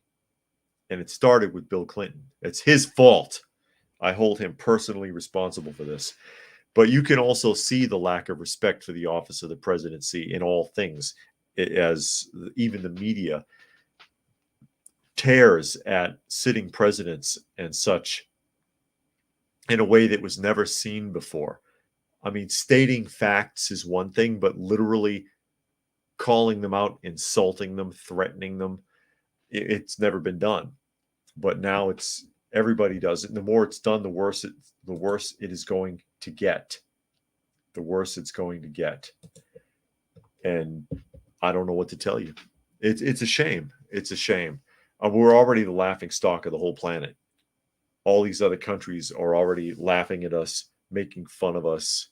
And it started with Bill Clinton. It's his fault. I hold him personally responsible for this. But you can also see the lack of respect for the office of the presidency in all things, as even the media tears at sitting presidents and such in a way that was never seen before. I mean, stating facts is one thing, but literally calling them out, insulting them, threatening them, it's never been done. But now it's everybody does it. And the more it's done, the worse it is going to get. The worse it's going to get. And I don't know what to tell you. It's a shame. It's a shame. We're already the laughing stock of the whole planet. All these other countries are already laughing at us, making fun of us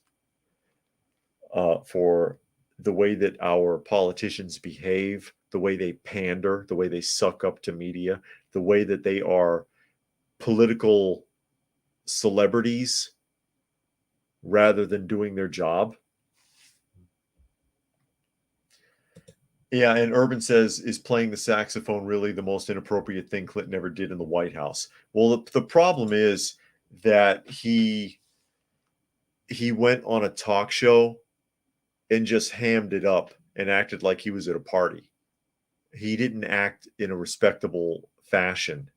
for the way that our politicians behave, the way they pander, the way they suck up to media, the way that they are political celebrities rather than doing their job. Yeah, and Urban says, is playing the saxophone really the most inappropriate thing Clinton ever did in the White House? Well, the problem is that he went on a talk show and just hammed it up and acted like he was at a party. He didn't act in a respectable fashion.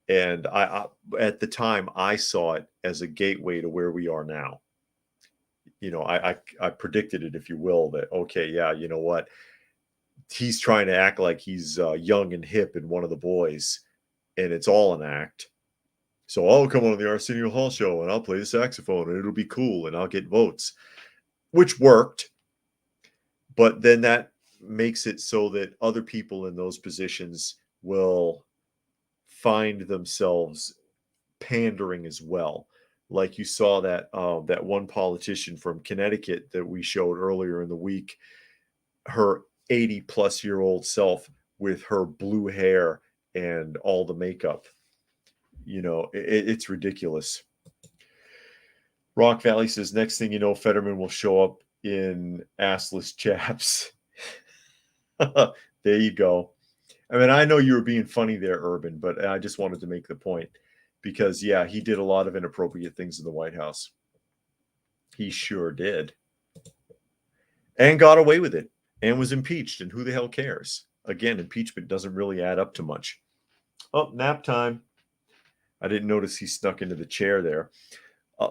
And I at the time, I saw it as a gateway to where we are now. You know, I predicted it, if you will, that, okay, yeah, you know what? He's trying to act like he's young and hip and one of the boys, and it's all an act. So I'll come on the Arsenio Hall show and I'll play the saxophone and it'll be cool and I'll get votes, which worked. But then that makes it so that other people in those positions will find themselves pandering as well. Like you saw that that one politician from Connecticut that we showed earlier in the week, her 80-plus-year-old self with her blue hair and all the makeup. You know, it's ridiculous. Rock Valley says, next thing you know, Fetterman will show up in assless chaps. There you go. I mean, I know you were being funny there, Urban, but I just wanted to make the point because, yeah, he did a lot of inappropriate things in the White House. He sure did. And got away with it and was impeached. And who the hell cares? Again, impeachment doesn't really add up to much. Oh, nap time. I didn't notice he snuck into the chair there.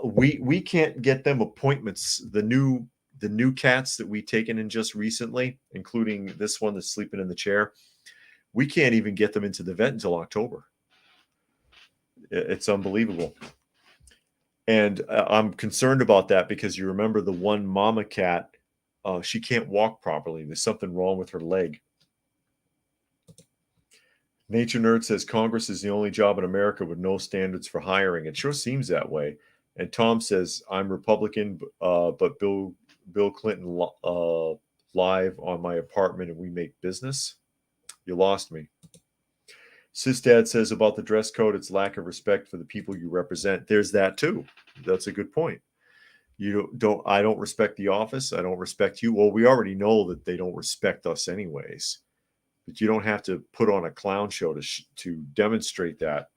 We can't get them appointments. The new cats that we've taken in just recently, including this one that's sleeping in the chair, we can't even get them into the vet until October. It's unbelievable. And I'm concerned about that because you remember the one mama cat, she can't walk properly. There's something wrong with her leg. Nature Nerd says Congress is the only job in America with no standards for hiring. It sure seems that way. And Tom says, I'm Republican, but Bill Clinton live on my apartment and we make business. You lost me. Sistad says about the dress code, it's lack of respect for the people you represent. There's that too. That's a good point. I don't respect the office. I don't respect you. Well, we already know that they don't respect us anyways. But you don't have to put on a clown show to demonstrate that.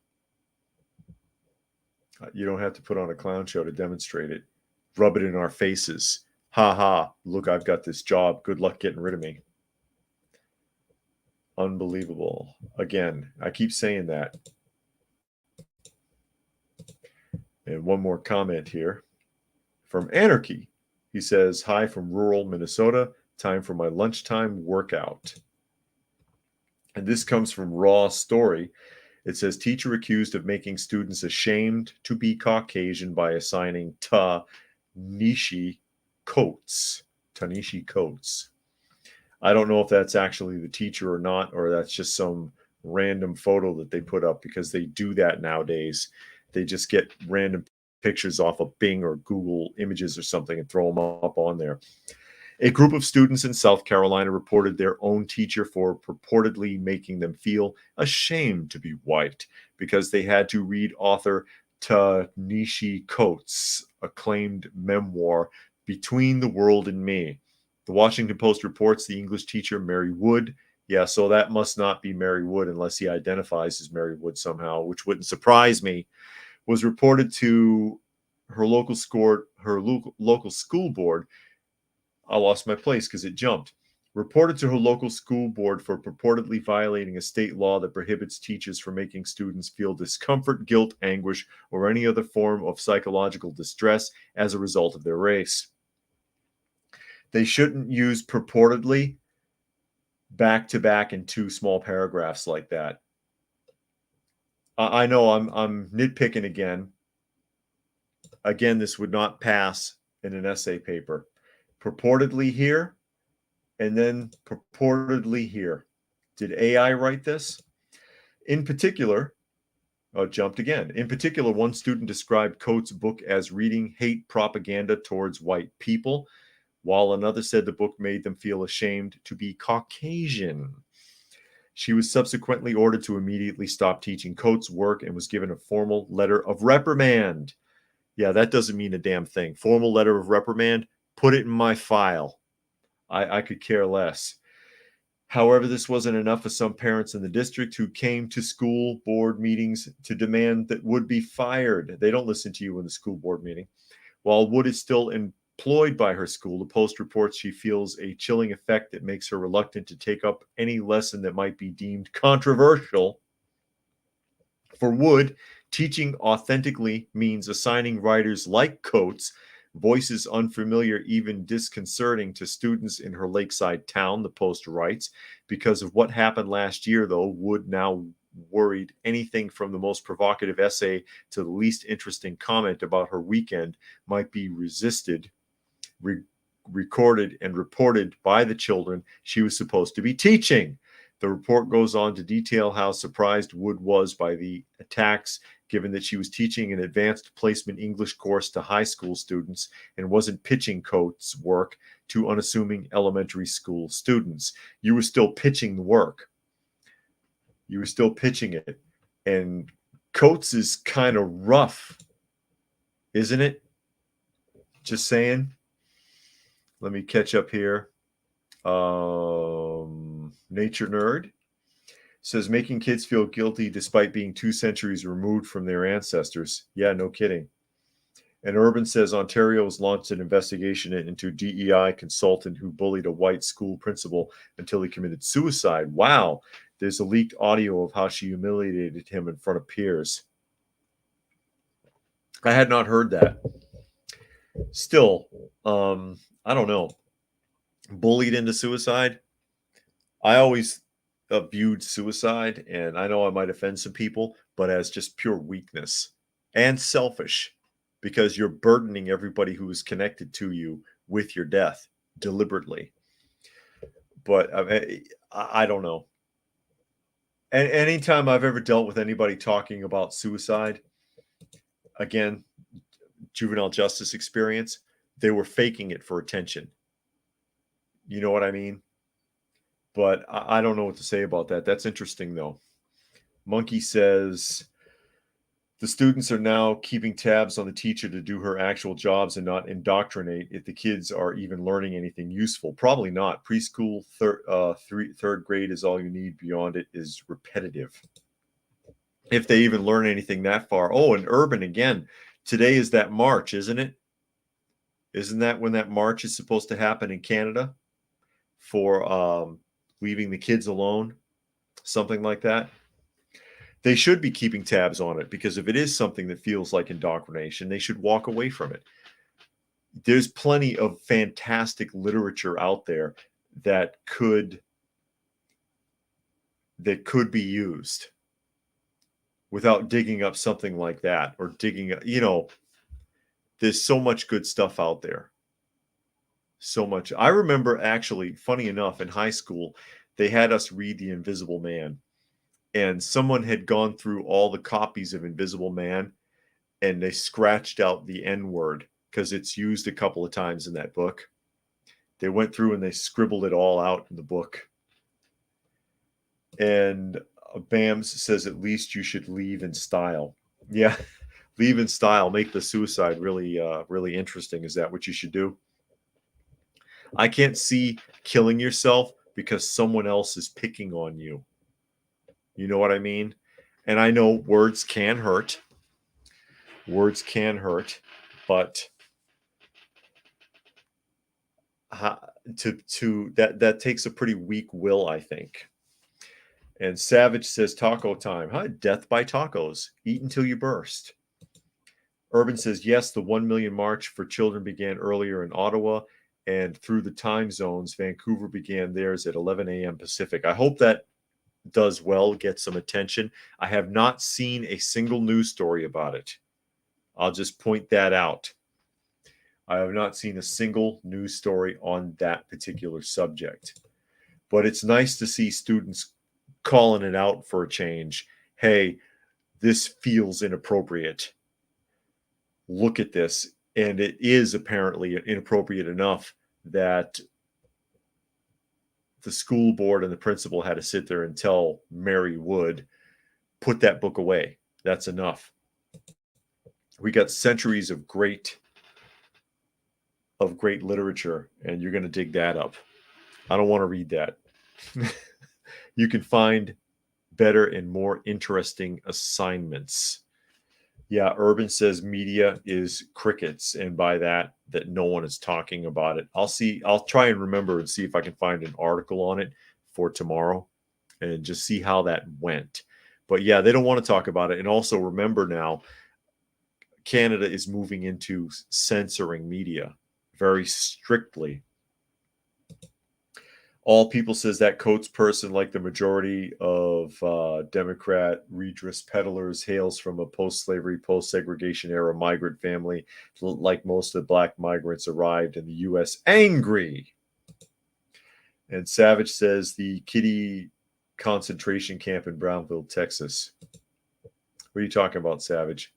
You don't have to put on a clown show to demonstrate it. Rub it in our faces. Ha ha, look, I've got this job. Good luck getting rid of me. Unbelievable. Again, I keep saying that. And one more comment here from Anarchy. He says, hi from rural Minnesota. Time for my lunchtime workout. And this comes from Raw Story. It says, teacher accused of making students ashamed to be Caucasian by assigning Ta-Nishi coats. I don't know if that's actually the teacher or not, or that's just some random photo that they put up, because they do that nowadays. They just get random pictures off of Bing or Google Images or something and throw them up on there. A group of students in South Carolina reported their own teacher for purportedly making them feel ashamed to be white because they had to read author Ta-Nehisi Coates' acclaimed memoir, Between the World and Me. The Washington Post reports the English teacher, Mary Wood, so that must not be Mary Wood unless he identifies as Mary Wood somehow, which wouldn't surprise me, was reported to her local school board. I lost my place because it jumped. Reported to her local school board for purportedly violating a state law that prohibits teachers from making students feel discomfort, guilt, anguish, or any other form of psychological distress as a result of their race. They shouldn't use purportedly back to back in two small paragraphs like that. I know I'm nitpicking again. Again, this would not pass in an essay paper. Purportedly here, and then purportedly here. Did AI write this? In particular, jumped again. In particular, one student described Coates' book as reading hate propaganda towards white people, while another said the book made them feel ashamed to be Caucasian. She was subsequently ordered to immediately stop teaching Coates' work and was given a formal letter of reprimand. Yeah, that doesn't mean a damn thing. Formal letter of reprimand, put it in my file. I could care less. However, this wasn't enough for some parents in the district who came to school board meetings to demand that Wood be fired. They don't listen to you in the school board meeting. While Wood is still employed by her school, the Post reports she feels a chilling effect that makes her reluctant to take up any lesson that might be deemed controversial. For Wood, teaching authentically means assigning writers like Coates voices unfamiliar, even disconcerting to students in her lakeside town, the Post writes. Because of what happened last year, though, Wood now worried anything from the most provocative essay to the least interesting comment about her weekend might be resisted, recorded, and reported by the children she was supposed to be teaching. The report goes on to detail how surprised Wood was by the attacks, given that she was teaching an advanced placement English course to high school students and wasn't pitching Coates' work to unassuming elementary school students. You were still pitching the work. You were still pitching it. And Coates is kind of rough, isn't it? Just saying. Let me catch up here. Nature Nerd says making kids feel guilty despite being 2 centuries removed from their ancestors. Yeah, no kidding. And Urban says Ontario has launched an investigation into DEI consultant who bullied a white school principal until he committed suicide. Wow. There's a leaked audio of how she humiliated him in front of peers. I had not heard that. Still, I don't know. Bullied into suicide? I always viewed suicide, and I know I might offend some people, but as just pure weakness and selfish, because you're burdening everybody who is connected to you with your death deliberately. But I don't know. And anytime I've ever dealt with anybody talking about suicide, again, juvenile justice experience, they were faking it for attention. You know what I mean? But I don't know what to say about that. That's interesting, though. Monkey says the students are now keeping tabs on the teacher to do her actual jobs and not indoctrinate if the kids are even learning anything useful. Probably not. Preschool, third grade is all you need. Beyond it is repetitive. If they even learn anything that far. Oh, and Urban again. Today is that march, isn't it? Isn't that when that march is supposed to happen in Canada for leaving the kids alone? Something like that. They should be keeping tabs on it, because if it is something that feels like indoctrination, they should walk away from it. There's plenty of fantastic literature out there that could be used without digging up something like that, or digging up, there's so much good stuff out there. So much. I remember, actually, funny enough, in high school, they had us read The Invisible Man. And someone had gone through all the copies of Invisible Man, and they scratched out the N-word because it's used a couple of times in that book. They went through and they scribbled it all out in the book. And Bams says, at least you should leave in style. Yeah, leave in style. Make the suicide really, really interesting. Is that what you should do? I can't see killing yourself because someone else is picking on you. You know what I mean? And I know words can hurt. Words can hurt, but that takes a pretty weak will, I think. And Savage says, taco time. Huh? Death by tacos. Eat until you burst. Urban says, yes, the 1 million march for children began earlier in Ottawa, and through the time zones, Vancouver began theirs at 11 a.m. Pacific. I hope that does well, get some attention. I have not seen a single news story about it. I'll just point that out. I have not seen a single news story on that particular subject. But it's nice to see students calling it out for a change. Hey, this feels inappropriate. Look at this. And it is apparently inappropriate enough that the school board and the principal had to sit there and tell Mary Wood, put that book away. That's enough. We got centuries of great literature, and you're going to dig that up. I don't want to read that. You can find better and more interesting assignments. Yeah, Urban says media is crickets, and by that no one is talking about it. I'll try and remember and see if I can find an article on it for tomorrow and just see how that went. But yeah, they don't want to talk about it. And also remember now, Canada is moving into censoring media very strictly. All People says that Coates person, like the majority of Democrat redress peddlers, hails from a post-slavery, post-segregation era migrant family. Like most of the black migrants, arrived in the U.S. angry. And Savage says the Kitty concentration camp in Brownville, Texas. What are you talking about, Savage?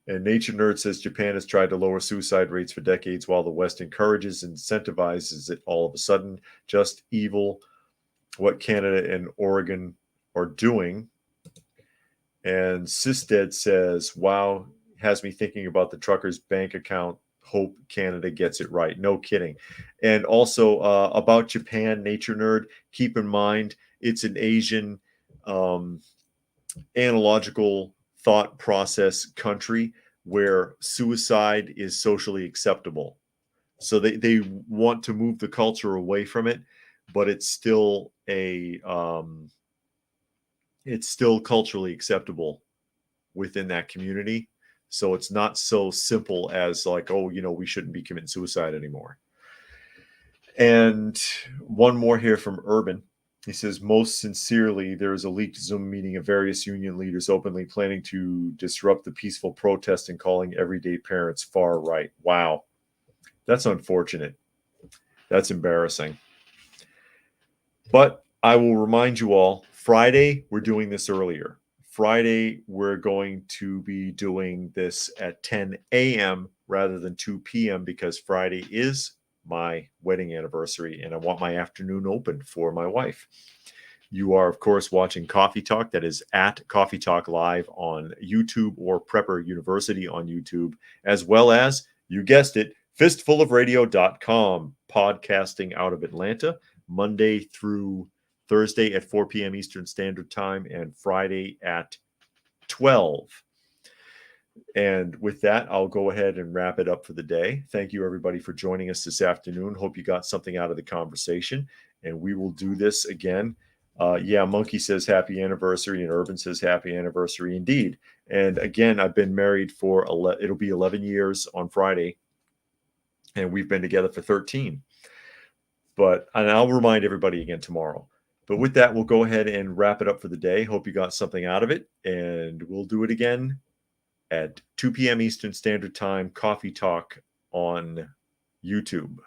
And Nature Nerd says Japan has tried to lower suicide rates for decades while the West encourages and incentivizes it all of a sudden. Just evil what Canada and Oregon are doing. And Sisted says, wow, has me thinking about the trucker's bank account. Hope Canada gets it right. No kidding. And also about Japan, Nature Nerd, keep in mind it's an Asian analogical thought process country where suicide is socially acceptable. So they want to move the culture away from it, but it's still culturally acceptable within that community. So it's not so simple as like, oh, we shouldn't be committing suicide anymore. And one more here from Urban. He says, most sincerely, there is a leaked Zoom meeting of various union leaders openly planning to disrupt the peaceful protest and calling everyday parents far right. Wow. That's unfortunate. That's embarrassing. But I will remind you all, Friday, we're doing this earlier. Friday, we're going to be doing this at 10 a.m. rather than 2 p.m. because Friday is my wedding anniversary, and I want my afternoon open for my wife. You are, of course, watching Coffee Talk. That is at Coffee Talk Live on YouTube or Prepper University on YouTube, as well as, you guessed it, fistfulofradio.com, podcasting out of Atlanta, Monday through Thursday at 4 p.m. Eastern Standard Time and Friday at 12. And with that, I'll go ahead and wrap it up for the day. Thank you, everybody, for joining us this afternoon. Hope you got something out of the conversation, and we will do this again. Monkey says happy anniversary, and Urban says happy anniversary indeed. And again, I've been married for it'll be 11 years on Friday, and we've been together for 13. And I'll remind everybody again tomorrow. But with that, we'll go ahead and wrap it up for the day. Hope you got something out of it, and we'll do it again at 2 p.m. Eastern Standard Time, Coffee Talk on YouTube.